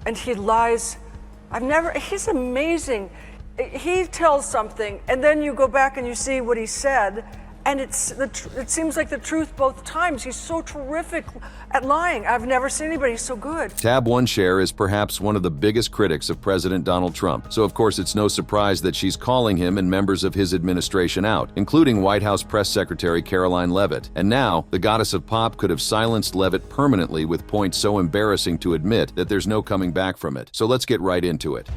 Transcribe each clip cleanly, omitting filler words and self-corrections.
and he lies. He's amazing. He tells something, and then you go back and you see what he said, and it seems like the truth both times. He's so terrific at lying. I've never seen anybody so good. Tab 1 Cher is perhaps one of the biggest critics of President Donald Trump, so of course it's no surprise that she's calling him and members of his administration out, including White House Press Secretary Karoline Leavitt. And now, the goddess of pop could have silenced Leavitt permanently with points so embarrassing to admit that there's no coming back from it. So let's get right into it.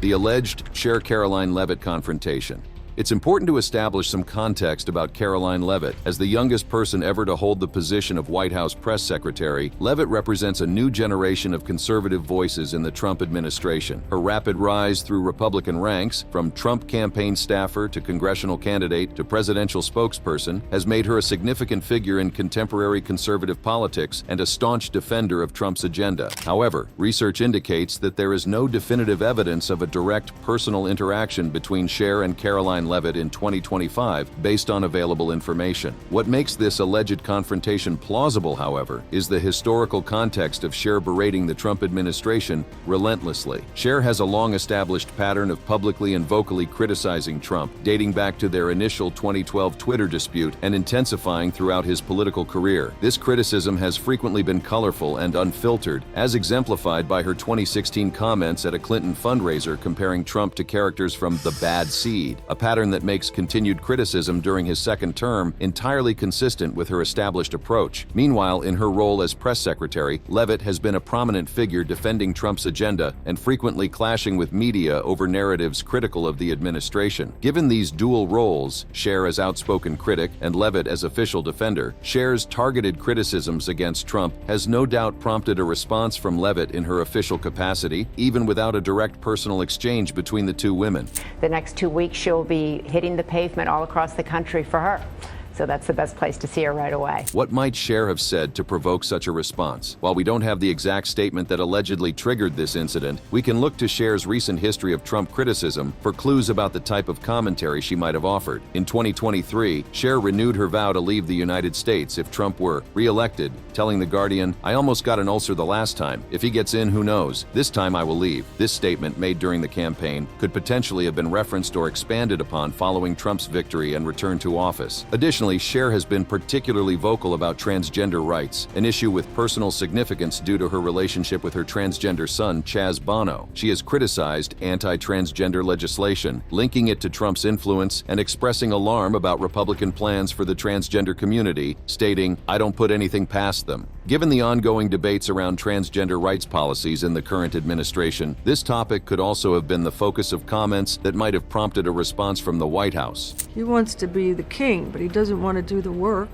The alleged Cher-Karoline Leavitt confrontation. It's important to establish some context about Karoline Leavitt. As the youngest person ever to hold the position of White House Press Secretary, Leavitt represents a new generation of conservative voices in the Trump administration. Her rapid rise through Republican ranks, from Trump campaign staffer to congressional candidate to presidential spokesperson, has made her a significant figure in contemporary conservative politics and a staunch defender of Trump's agenda. However, research indicates that there is no definitive evidence of a direct personal interaction between Cher and Karoline Leavitt in 2025 based on available information. What makes this alleged confrontation plausible, however, is the historical context of Cher berating the Trump administration relentlessly. Cher has a long-established pattern of publicly and vocally criticizing Trump, dating back to their initial 2012 Twitter dispute and intensifying throughout his political career. This criticism has frequently been colorful and unfiltered, as exemplified by her 2016 comments at a Clinton fundraiser comparing Trump to characters from The Bad Seed, a pattern that makes continued criticism during his second term entirely consistent with her established approach. Meanwhile, in her role as press secretary, Leavitt has been a prominent figure defending Trump's agenda and frequently clashing with media over narratives critical of the administration. Given these dual roles, Cher as outspoken critic and Leavitt as official defender, Cher's targeted criticisms against Trump has no doubt prompted a response from Leavitt in her official capacity, even without a direct personal exchange between the two women. The next 2 weeks, she'll be hitting the pavement all across the country for her. So that's the best place to see her right away. What might Cher have said to provoke such a response? While we don't have the exact statement that allegedly triggered this incident, we can look to Cher's recent history of Trump criticism for clues about the type of commentary she might have offered. In 2023, Cher renewed her vow to leave the United States if Trump were re-elected, telling The Guardian, "I almost got an ulcer the last time. If he gets in, who knows? This time I will leave." This statement, made during the campaign, could potentially have been referenced or expanded upon following Trump's victory and return to office. Additionally, Cher has been particularly vocal about transgender rights, an issue with personal significance due to her relationship with her transgender son, Chaz Bono. She has criticized anti-transgender legislation, linking it to Trump's influence and expressing alarm about Republican plans for the transgender community, stating, "I don't put anything past them." Given the ongoing debates around transgender rights policies in the current administration, this topic could also have been the focus of comments that might have prompted a response from the White House. He wants to be the king, but he doesn't want to do the work.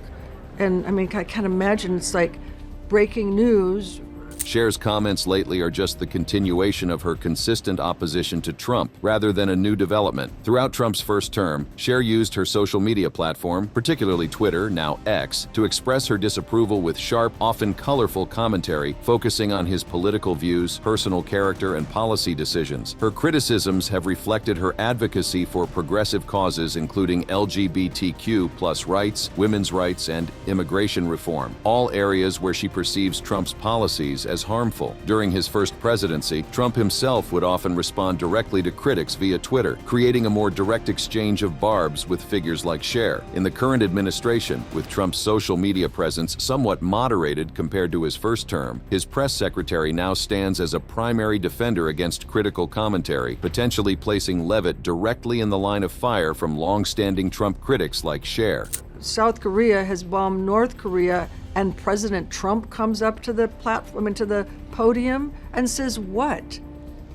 And I mean, I can't imagine it's like breaking news. Cher's comments lately are just the continuation of her consistent opposition to Trump, rather than a new development. Throughout Trump's first term, Cher used her social media platform, particularly Twitter, now X, to express her disapproval with sharp, often colorful commentary, focusing on his political views, personal character, and policy decisions. Her criticisms have reflected her advocacy for progressive causes including LGBTQ+ rights, women's rights, and immigration reform, all areas where she perceives Trump's policies as harmful. During his first presidency, Trump himself would often respond directly to critics via Twitter, creating a more direct exchange of barbs with figures like Cher. In the current administration, with Trump's social media presence somewhat moderated compared to his first term, his press secretary now stands as a primary defender against critical commentary, potentially placing Leavitt directly in the line of fire from long-standing Trump critics like Cher. South Korea has bombed North Korea, and President Trump comes up to the platform, to the podium, and says, "What?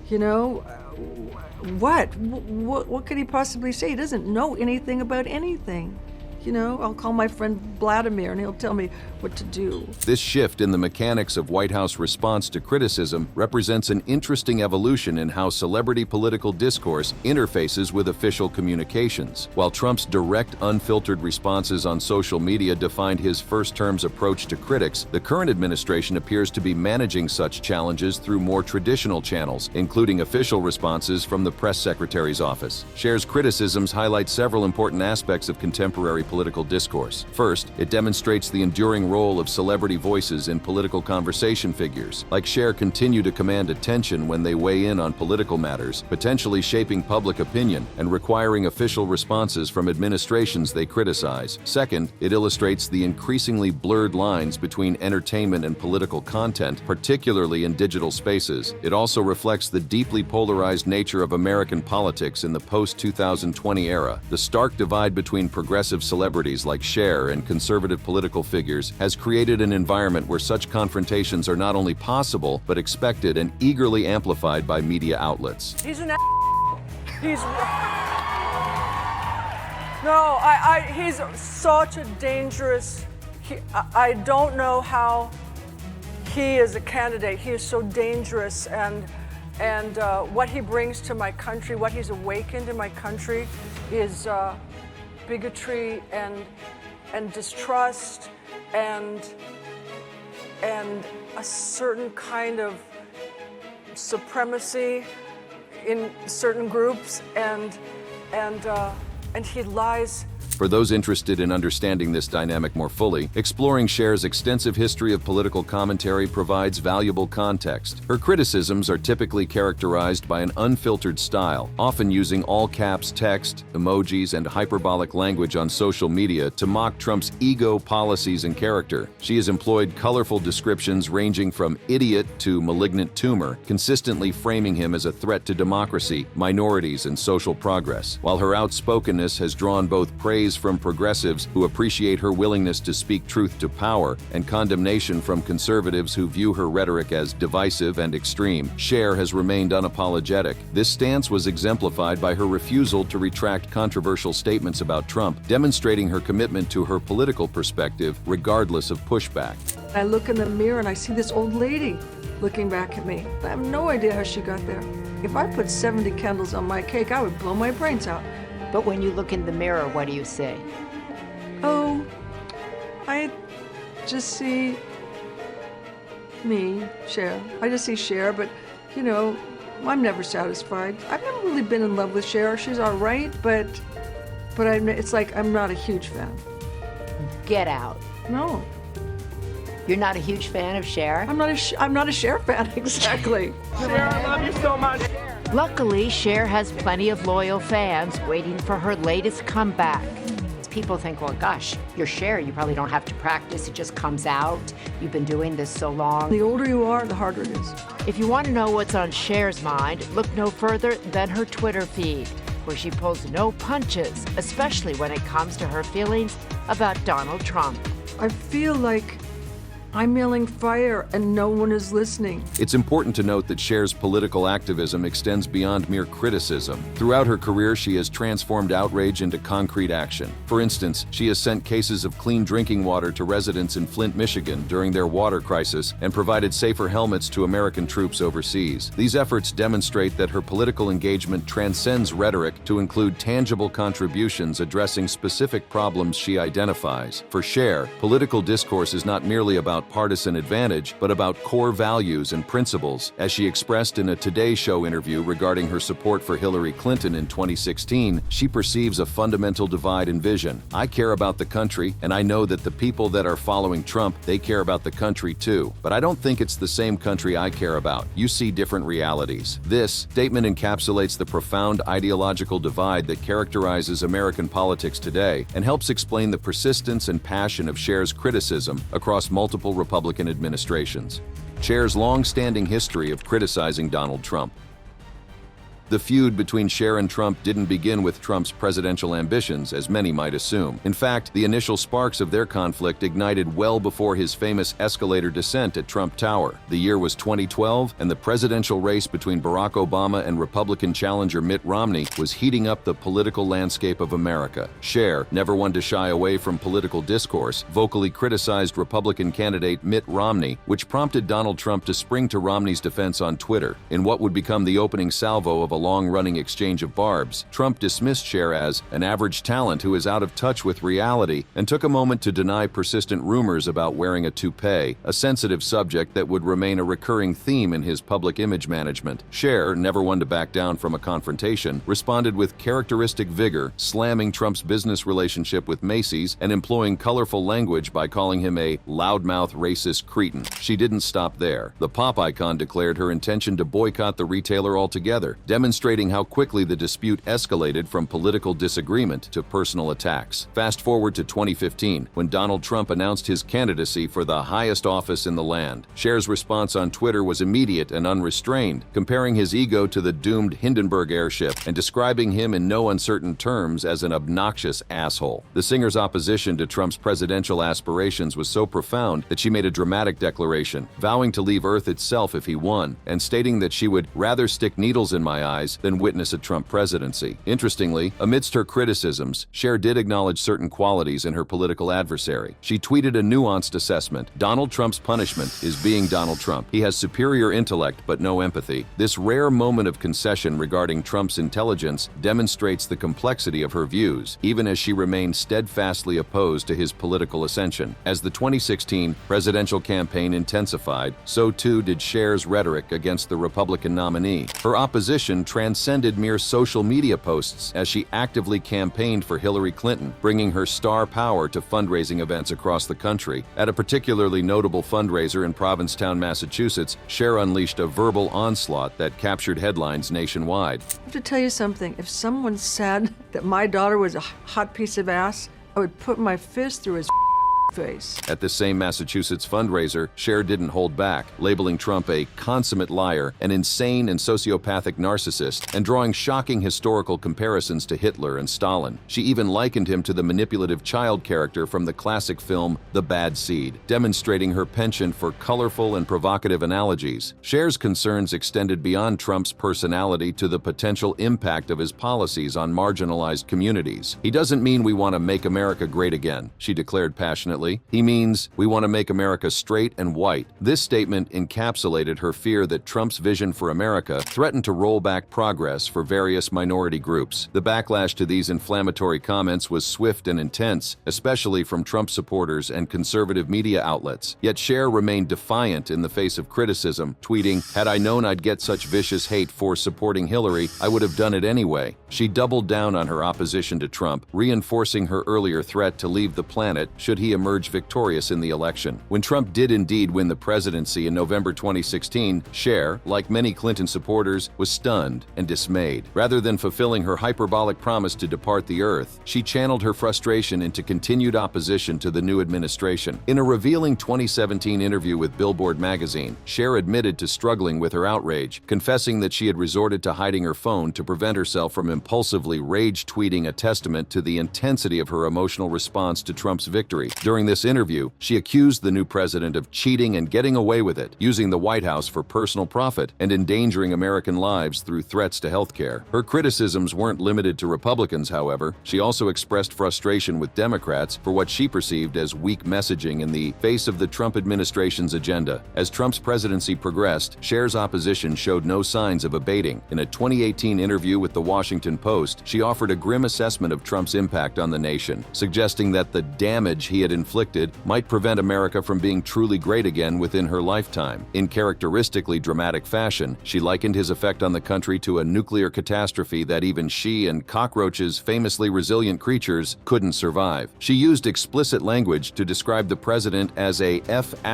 You know, what could he possibly say? He doesn't know anything about anything. You know, I'll call my friend Vladimir and he'll tell me what to do." This shift in the mechanics of White House response to criticism represents an interesting evolution in how celebrity political discourse interfaces with official communications. While Trump's direct, unfiltered responses on social media defined his first term's approach to critics, the current administration appears to be managing such challenges through more traditional channels, including official responses from the press secretary's office. Cher's criticisms highlight several important aspects of contemporary political discourse. First, it demonstrates the enduring role of celebrity voices in political conversation figures. Like Cher, continue to command attention when they weigh in on political matters, potentially shaping public opinion and requiring official responses from administrations they criticize. Second, it illustrates the increasingly blurred lines between entertainment and political content, particularly in digital spaces. It also reflects the deeply polarized nature of American politics in the post-2020 era. The stark divide between progressive celebrities like Cher and conservative political figures has created an environment where such confrontations are not only possible, but expected and eagerly amplified by media outlets. He's an he's he's such a dangerous. I don't know how he is a candidate. He is so dangerous, and what he brings to my country, what he's awakened in my country, is bigotry and distrust and a certain kind of supremacy in certain groups, and he lies. For those interested in understanding this dynamic more fully, exploring Cher's extensive history of political commentary provides valuable context. Her criticisms are typically characterized by an unfiltered style, often using all-caps text, emojis, and hyperbolic language on social media to mock Trump's ego, policies, and character. She has employed colorful descriptions ranging from idiot to malignant tumor, consistently framing him as a threat to democracy, minorities, and social progress. While her outspokenness has drawn both praise from progressives who appreciate her willingness to speak truth to power and condemnation from conservatives who view her rhetoric as divisive and extreme, Cher has remained unapologetic. This stance was exemplified by her refusal to retract controversial statements about Trump, demonstrating her commitment to her political perspective regardless of pushback. I look in the mirror and I see this old lady looking back at me. I have no idea how she got there. If I put 70 candles on my cake, I would blow my brains out. But when you look in the mirror, what do you see? Oh, I just see me, Cher. I just see Cher, but, you know, I'm never satisfied. I've never really been in love with Cher. She's all right, but it's like I'm not a huge fan. Get out. No. You're not a huge fan of Cher? I'm not a Cher fan, exactly. Cher, I love you so much. Luckily, Cher has plenty of loyal fans waiting for her latest comeback. People think, well, gosh, you're Cher, you probably don't have to practice, it just comes out. You've been doing this so long. The older you are, the harder it is. If you want to know what's on Cher's mind, look no further than her Twitter feed, where she pulls no punches, especially when it comes to her feelings about Donald Trump. I feel like I'm yelling fire and no one is listening. It's important to note that Cher's political activism extends beyond mere criticism. Throughout her career, she has transformed outrage into concrete action. For instance, she has sent cases of clean drinking water to residents in Flint, Michigan during their water crisis and provided safer helmets to American troops overseas. These efforts demonstrate that her political engagement transcends rhetoric to include tangible contributions addressing specific problems she identifies. For Cher, political discourse is not merely about partisan advantage, but about core values and principles. As she expressed in a Today Show interview regarding her support for Hillary Clinton in 2016, she perceives a fundamental divide in vision. I care about the country, and I know that the people that are following Trump, they care about the country too. But I don't think it's the same country I care about. You see different realities. This statement encapsulates the profound ideological divide that characterizes American politics today and helps explain the persistence and passion of Cher's criticism across multiple Republican administrations. Cher's long-standing history of criticizing Donald Trump. The feud between Cher and Trump didn't begin with Trump's presidential ambitions, as many might assume. In fact, the initial sparks of their conflict ignited well before his famous escalator descent at Trump Tower. The year was 2012, and the presidential race between Barack Obama and Republican challenger Mitt Romney was heating up the political landscape of America. Cher, never one to shy away from political discourse, vocally criticized Republican candidate Mitt Romney, which prompted Donald Trump to spring to Romney's defense on Twitter, in what would become the opening salvo of a long-running exchange of barbs, Trump dismissed Cher as an average talent who is out of touch with reality and took a moment to deny persistent rumors about wearing a toupee, a sensitive subject that would remain a recurring theme in his public image management. Cher, never one to back down from a confrontation, responded with characteristic vigor, slamming Trump's business relationship with Macy's and employing colorful language by calling him a loudmouth racist cretin. She didn't stop there. The pop icon declared her intention to boycott the retailer altogether, demonstrating how quickly the dispute escalated from political disagreement to personal attacks. Fast forward to 2015, when Donald Trump announced his candidacy for the highest office in the land. Cher's response on Twitter was immediate and unrestrained, comparing his ego to the doomed Hindenburg airship and describing him in no uncertain terms as an obnoxious asshole. The singer's opposition to Trump's presidential aspirations was so profound that she made a dramatic declaration, vowing to leave Earth itself if he won, and stating that she would rather stick needles in my eyes than witness a Trump presidency. Interestingly, amidst her criticisms, Cher did acknowledge certain qualities in her political adversary. She tweeted a nuanced assessment: Donald Trump's punishment is being Donald Trump. He has superior intellect but no empathy. This rare moment of concession regarding Trump's intelligence demonstrates the complexity of her views, even as she remained steadfastly opposed to his political ascension. As the 2016 presidential campaign intensified, so too did Cher's rhetoric against the Republican nominee. Her opposition transcended mere social media posts as she actively campaigned for Hillary Clinton, bringing her star power to fundraising events across the country. At a particularly notable fundraiser in Provincetown, Massachusetts, Cher unleashed a verbal onslaught that captured headlines nationwide. I have to tell you something. If someone said that my daughter was a hot piece of ass, I would put my fist through his face. At the same Massachusetts fundraiser, Cher didn't hold back, labeling Trump a consummate liar, an insane and sociopathic narcissist, and drawing shocking historical comparisons to Hitler and Stalin. She even likened him to the manipulative child character from the classic film The Bad Seed, demonstrating her penchant for colorful and provocative analogies. Cher's concerns extended beyond Trump's personality to the potential impact of his policies on marginalized communities. He doesn't mean we want to make America great again, she declared passionately. He means we want to make America straight and white. This statement encapsulated her fear that Trump's vision for America threatened to roll back progress for various minority groups. The backlash to these inflammatory comments was swift and intense, especially from Trump supporters and conservative media outlets. Yet Cher remained defiant in the face of criticism, tweeting, "Had I known I'd get such vicious hate for supporting Hillary, I would have done it anyway." She doubled down on her opposition to Trump, reinforcing her earlier threat to leave the planet should he emerge victorious in the election. When Trump did indeed win the presidency in November 2016, Cher, like many Clinton supporters, was stunned and dismayed. Rather than fulfilling her hyperbolic promise to depart the earth, she channeled her frustration into continued opposition to the new administration. In a revealing 2017 interview with Billboard magazine, Cher admitted to struggling with her outrage, confessing that she had resorted to hiding her phone to prevent herself from impulsively rage-tweeting, a testament to the intensity of her emotional response to Trump's victory. During this interview, she accused the new president of cheating and getting away with it, using the White House for personal profit and endangering American lives through threats to healthcare. Her criticisms weren't limited to Republicans, however. She also expressed frustration with Democrats for what she perceived as weak messaging in the face of the Trump administration's agenda. As Trump's presidency progressed, Cher's opposition showed no signs of abating. In a 2018 interview with The Washington Post, she offered a grim assessment of Trump's impact on the nation, suggesting that the damage he had inflicted might prevent America from being truly great again within her lifetime. In characteristically dramatic fashion, she likened his effect on the country to a nuclear catastrophe that even she and cockroaches, famously resilient creatures, couldn't survive. She used explicit language to describe the president as a F******ing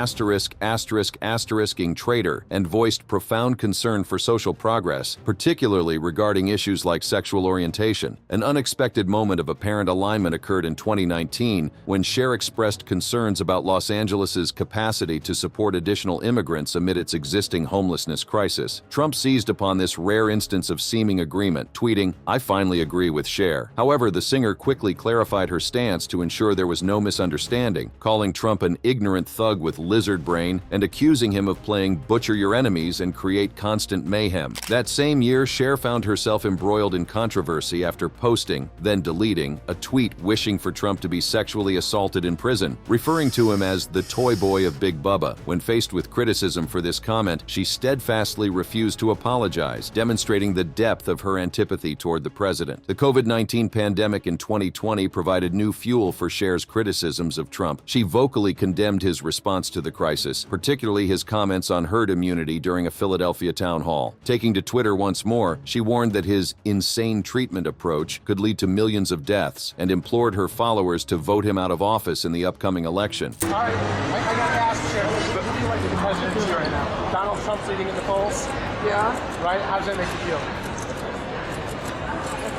traitor and voiced profound concern for social progress, particularly regarding issues like sexual orientation. An unexpected moment of apparent alignment occurred in 2019 when Cher expressed concerns about Los Angeles's capacity to support additional immigrants amid its existing homelessness crisis. Trump seized upon this rare instance of seeming agreement, tweeting, "I finally agree with Cher." However, the singer quickly clarified her stance to ensure there was no misunderstanding, calling Trump an ignorant thug with lizard brain and accusing him of playing butcher your enemies and create constant mayhem. That same year, Cher found herself embroiled in controversy after posting, then deleting, a tweet wishing for Trump to be sexually assaulted in prison. prison, referring to him as the toy boy of Big Bubba. When faced with criticism for this comment, she steadfastly refused to apologize, demonstrating the depth of her antipathy toward the president. The COVID-19 pandemic in 2020 provided new fuel for Cher's criticisms of Trump. She vocally condemned his response to the crisis, particularly his comments on herd immunity during a Philadelphia town hall. Taking to Twitter once more, she warned that his insane treatment approach could lead to millions of deaths and implored her followers to vote him out of office in the upcoming election. All right, I got to ask Cher, what do you like the presidency right now? Donald Trump's leading in the polls, Yeah? right? How does that make you feel?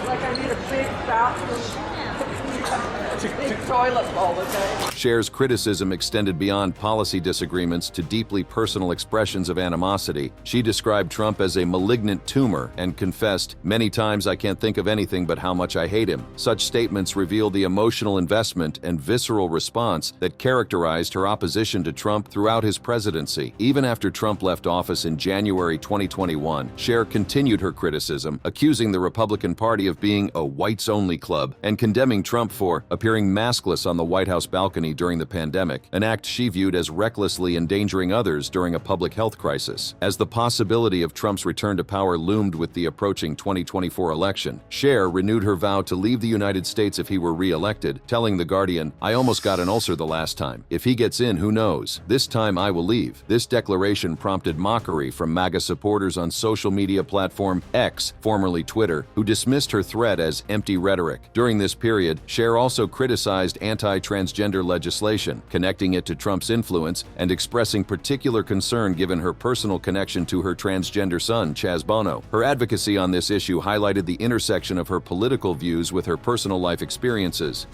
Like I need a big bathroom. Big toilet bowl, okay? Cher's criticism extended beyond policy disagreements to deeply personal expressions of animosity. She described Trump as a malignant tumor and confessed, "Many times I can't think of anything but how much I hate him." Such statements reveal the emotional investment and visceral response that characterized her opposition to Trump throughout his presidency. Even after Trump left office in January 2021, Cher continued her criticism, accusing the Republican Party of being a whites-only club and condemning Trump for appearing maskless on the White House balcony during the pandemic, an act she viewed as recklessly endangering others during a public health crisis. As the possibility of Trump's return to power loomed with the approaching 2024 election, Cher renewed her vow to leave the United States if he were re-elected, telling The Guardian, "I almost got an ulcer the last time. If he gets in, who knows? This time I will leave." This declaration prompted mockery from MAGA supporters on social media platform X, formerly Twitter, who dismissed her threat as empty rhetoric. During this period, Cher also criticized anti-transgender legislation, connecting it to Trump's influence and expressing particular concern given her personal connection to her transgender son, Chaz Bono. Her advocacy on this issue highlighted the intersection of her political views with her personal life experiences.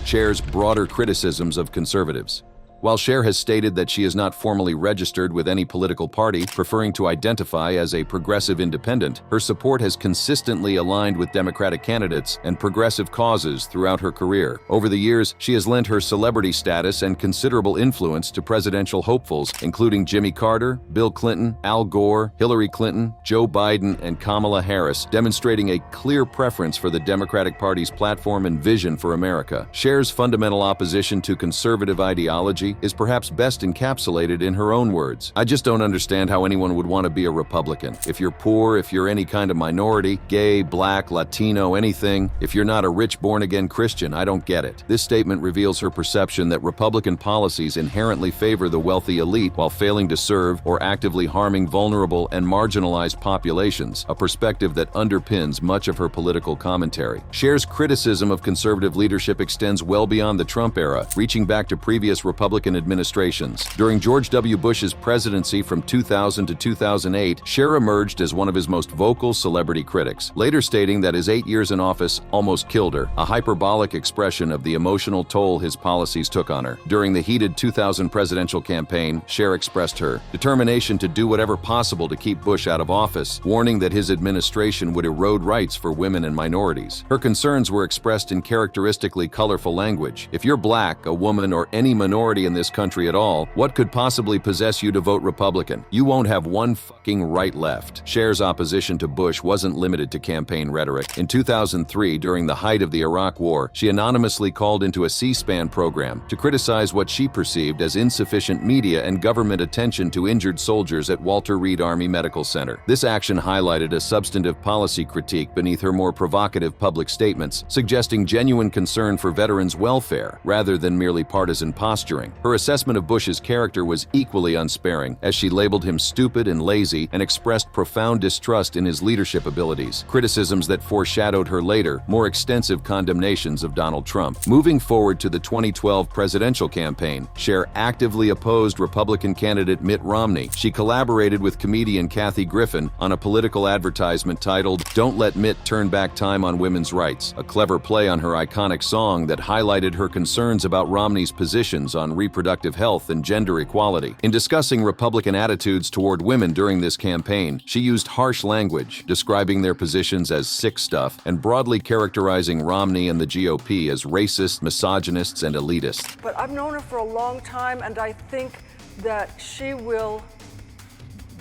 Cher's broader criticisms of conservatives. While Cher has stated that she is not formally registered with any political party, preferring to identify as a progressive independent, her support has consistently aligned with Democratic candidates and progressive causes throughout her career. Over the years, she has lent her celebrity status and considerable influence to presidential hopefuls, including Jimmy Carter, Bill Clinton, Al Gore, Hillary Clinton, Joe Biden, and Kamala Harris, demonstrating a clear preference for the Democratic Party's platform and vision for America. Cher's fundamental opposition to conservative ideology is perhaps best encapsulated in her own words. "I just don't understand how anyone would want to be a Republican. If you're poor, if you're any kind of minority, gay, black, Latino, anything, if you're not a rich born-again Christian, I don't get it." This statement reveals her perception that Republican policies inherently favor the wealthy elite while failing to serve or actively harming vulnerable and marginalized populations, a perspective that underpins much of her political commentary. Cher's criticism of conservative leadership extends well beyond the Trump era, reaching back to previous Republican administrations. During George W. Bush's presidency from 2000 to 2008, Cher emerged as one of his most vocal celebrity critics, later stating that his 8 years in office almost killed her, a hyperbolic expression of the emotional toll his policies took on her. During the heated 2000 presidential campaign, Cher expressed her determination to do whatever possible to keep Bush out of office, warning that his administration would erode rights for women and minorities. Her concerns were expressed in characteristically colorful language. "If you're black, a woman, or any minority in this country at all, what could possibly possess you to vote Republican? You won't have one fucking right left." Cher's opposition to Bush wasn't limited to campaign rhetoric. In 2003, during the height of the Iraq War, she anonymously called into a C-SPAN program to criticize what she perceived as insufficient media and government attention to injured soldiers at Walter Reed Army Medical Center. This action highlighted a substantive policy critique beneath her more provocative public statements, suggesting genuine concern for veterans' welfare rather than merely partisan posturing. Her assessment of Bush's character was equally unsparing, as she labeled him stupid and lazy and expressed profound distrust in his leadership abilities, criticisms that foreshadowed her later, more extensive condemnations of Donald Trump. Moving forward to the 2012 presidential campaign, Cher actively opposed Republican candidate Mitt Romney. She collaborated with comedian Kathy Griffin on a political advertisement titled "Don't Let Mitt Turn Back Time on Women's Rights," a clever play on her iconic song that highlighted her concerns about Romney's positions on reproductive health and gender equality. In discussing Republican attitudes toward women during this campaign, she used harsh language, describing their positions as sick stuff and broadly characterizing Romney and the GOP as racist, misogynists, and elitists. But I've known her for a long time, and I think that she will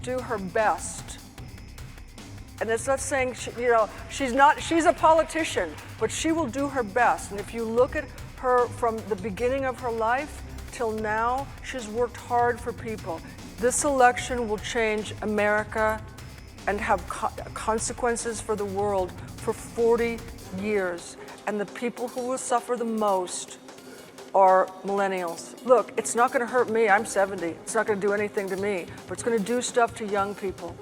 do her best. And it's not saying, she's a politician, but she will do her best. And if you look at her from the beginning of her life till now. She's worked hard for people. This election will change America and have consequences for the world for 40 years. And the people who will suffer the most are millennials. Look, it's not going to hurt me. I'm 70. It's not going to do anything to me, but it's going to do stuff to young people.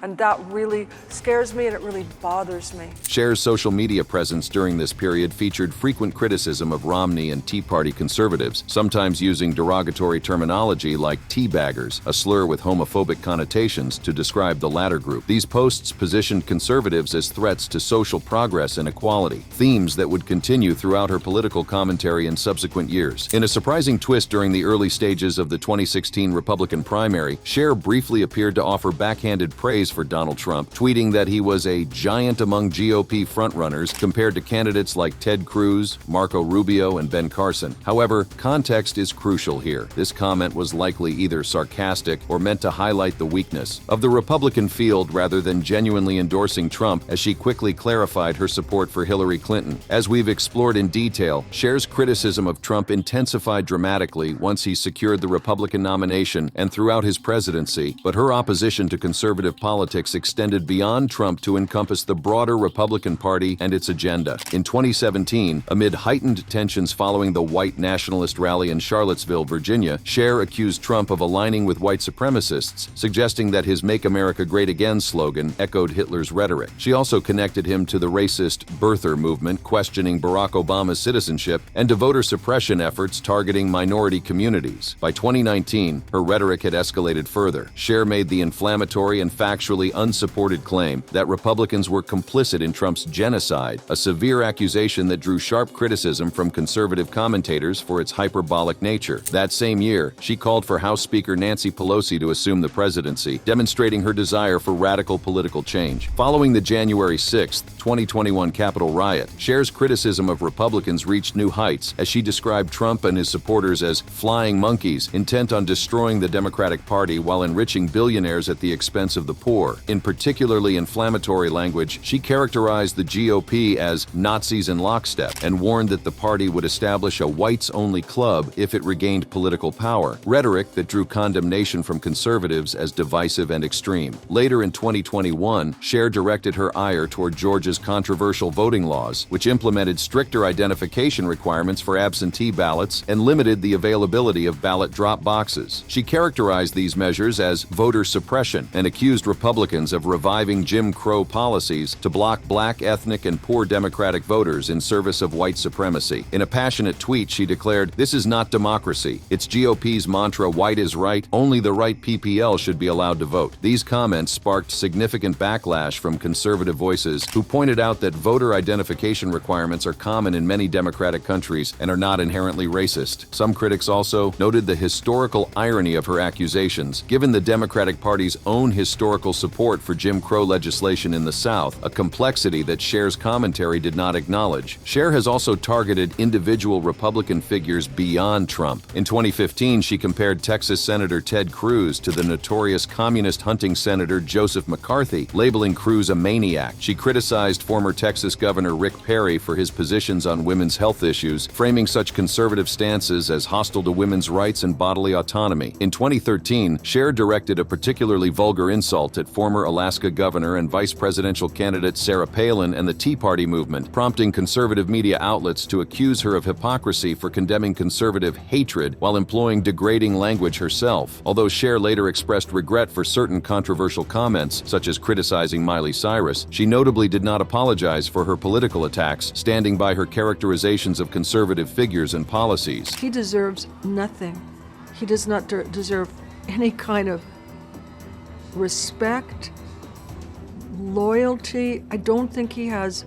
And that really scares me and it really bothers me. Cher's social media presence during this period featured frequent criticism of Romney and Tea Party conservatives, sometimes using derogatory terminology like teabaggers, a slur with homophobic connotations to describe the latter group. These posts positioned conservatives as threats to social progress and equality, themes that would continue throughout her political commentary in subsequent years. In a surprising twist during the early stages of the 2016 Republican primary, Cher briefly appeared to offer backhanded praise for Donald Trump, tweeting that he was a giant among GOP frontrunners compared to candidates like Ted Cruz, Marco Rubio, and Ben Carson. However, context is crucial here. This comment was likely either sarcastic or meant to highlight the weakness of the Republican field rather than genuinely endorsing Trump, as she quickly clarified her support for Hillary Clinton. As we've explored in detail, Cher's criticism of Trump intensified dramatically once he secured the Republican nomination and throughout his presidency, but her opposition to conservative politics extended beyond Trump to encompass the broader Republican Party and its agenda. In 2017, amid heightened tensions following the white nationalist rally in Charlottesville, Virginia, Cher accused Trump of aligning with white supremacists, suggesting that his Make America Great Again slogan echoed Hitler's rhetoric. She also connected him to the racist birther movement, questioning Barack Obama's citizenship, and to voter suppression efforts targeting minority communities. By 2019, her rhetoric had escalated further. Cher made the inflammatory and factually unsupported claim that Republicans were complicit in Trump's genocide, a severe accusation that drew sharp criticism from conservative commentators for its hyperbolic nature. That same year, she called for House Speaker Nancy Pelosi to assume the presidency, demonstrating her desire for radical political change. Following the January 6, 2021 Capitol riot, Cher's criticism of Republicans reached new heights as she described Trump and his supporters as flying monkeys intent on destroying the Democratic Party while enriching billionaires at the expense of the poor. In particularly inflammatory language, she characterized the GOP as Nazis in lockstep and warned that the party would establish a whites-only club if it regained political power, rhetoric that drew condemnation from conservatives as divisive and extreme. Later in 2021, Cher directed her ire toward Georgia's controversial voting laws, which implemented stricter identification requirements for absentee ballots and limited the availability of ballot drop boxes. She characterized these measures as voter suppression and accused Republicans of reviving Jim Crow policies to block black, ethnic, and poor Democratic voters in service of white supremacy. In a passionate tweet, she declared, "This is not democracy. It's GOP's mantra, white is right. Only the right PPL should be allowed to vote." These comments sparked significant backlash from conservative voices who pointed out that voter identification requirements are common in many democratic countries and are not inherently racist. Some critics also noted the historical irony of her accusations, given the Democratic Party's own historical support for Jim Crow legislation in the South, a complexity that Cher's commentary did not acknowledge. Cher has also targeted individual Republican figures beyond Trump. In 2015, she compared Texas Senator Ted Cruz to the notorious communist hunting senator Joseph McCarthy, labeling Cruz a maniac. She criticized former Texas Governor Rick Perry for his positions on women's health issues, framing such conservative stances as hostile to women's rights and bodily autonomy. In 2013, Cher directed a particularly vulgar insult at former Alaska Governor and vice presidential candidate Sarah Palin and the Tea Party movement, prompting conservative media outlets to accuse her of hypocrisy for condemning conservative hatred while employing degrading language herself. Although Cher later expressed regret for certain controversial comments, such as criticizing Miley Cyrus, she notably did not apologize for her political attacks, standing by her characterizations of conservative figures and policies. He deserves nothing. He does not deserve any kind of respect, loyalty. I don't think he has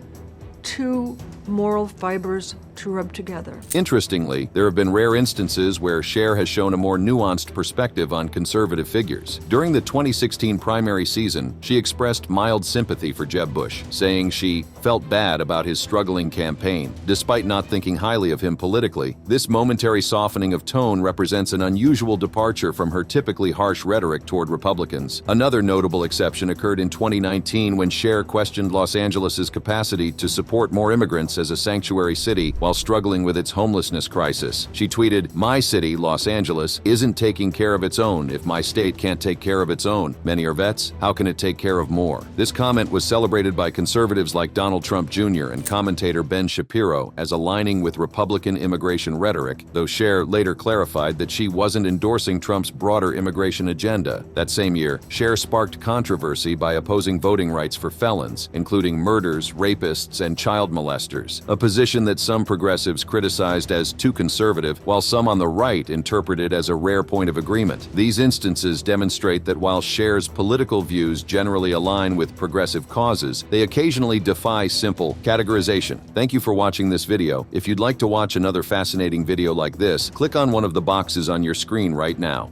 two moral fibers to rub together. Interestingly, there have been rare instances where Cher has shown a more nuanced perspective on conservative figures. During the 2016 primary season, she expressed mild sympathy for Jeb Bush, saying she felt bad about his struggling campaign. Despite not thinking highly of him politically, this momentary softening of tone represents an unusual departure from her typically harsh rhetoric toward Republicans. Another notable exception occurred in 2019 when Cher questioned Los Angeles' capacity to support more immigrants as a sanctuary city, while struggling with its homelessness crisis. She tweeted, "My city, Los Angeles, isn't taking care of its own if my state can't take care of its own. Many are vets. How can it take care of more?" This comment was celebrated by conservatives like Donald Trump Jr. and commentator Ben Shapiro as aligning with Republican immigration rhetoric, though Cher later clarified that she wasn't endorsing Trump's broader immigration agenda. That same year, Cher sparked controversy by opposing voting rights for felons, including murders, rapists, and child molesters, a position that some progressives criticized as too conservative, while some on the right interpreted as a rare point of agreement. These instances demonstrate that while Cher's political views generally align with progressive causes, they occasionally defy simple categorization. Thank you for watching this video. If you'd like to watch another fascinating video like this, click on one of the boxes on your screen right now.